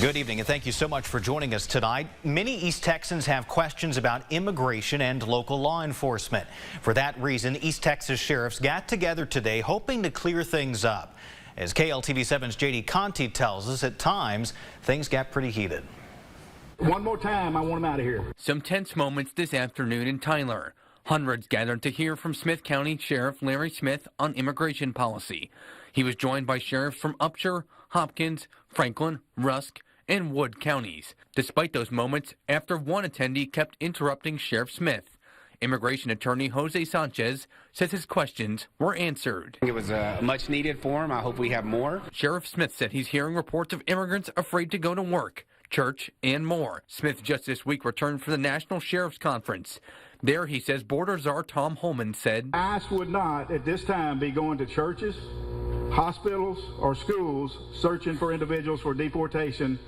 Good evening, and thank you so much for joining us tonight. Many East Texans have questions about immigration and local law enforcement. For that reason, East Texas sheriffs got together today hoping to clear things up. As KLTV7's JD Conti tells us, at times, things got pretty heated. One more time, I want him out of here. Some tense moments this afternoon in Tyler. Hundreds gathered to hear from Smith County Sheriff Larry Smith on immigration policy. He was joined by sheriffs from Upshur, Hopkins, Franklin, Rusk, and Wood counties. Despite those moments, after one attendee kept interrupting Sheriff Smith, immigration attorney Jose Sanchez says his questions were answered. It was much needed for him. I hope we have more. Sheriff Smith said he's hearing reports of immigrants afraid to go to work, church, and more. Smith just this week returned for the National Sheriff's Conference. There, he says Border Czar Tom Holman said, ICE would not at this time be going to churches, hospitals, or schools searching for individuals for deportation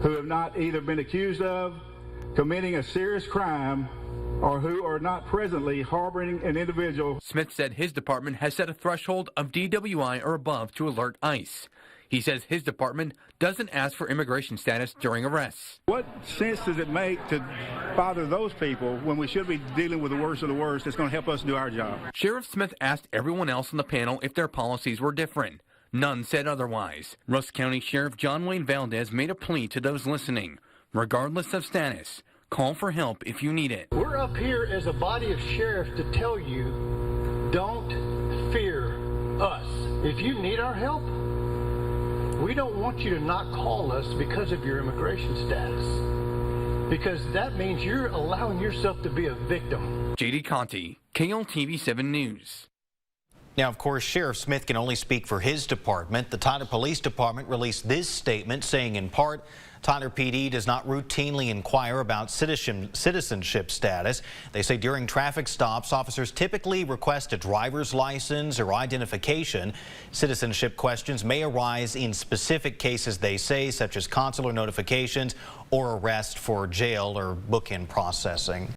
who have not either been accused of committing a serious crime or who are not presently harboring an individual. Smith said his department has set a threshold of DWI or above to alert ICE. He says his department doesn't ask for immigration status during arrests. What sense does it make to bother those people when we should be dealing with the worst of the worst that's going to help us do our job? Sheriff Smith asked everyone else on the panel if their policies were different. None said otherwise. Rusk County Sheriff John Wayne Valdez made a plea to those listening. Regardless of status, call for help if you need it. We're up here as a body of sheriffs to tell you, don't fear us. If you need our help, we don't want you to not call us because of your immigration status, because that means you're allowing yourself to be a victim. JD Conti, KLTV7 News. Now, of course, Sheriff Smith can only speak for his department. The Tyler Police Department released this statement saying, in part, Tyler PD does not routinely inquire about citizenship status. They say during traffic stops, officers typically request a driver's license or identification. Citizenship questions may arise in specific cases, they say, such as consular notifications or arrest for jail or book-in processing.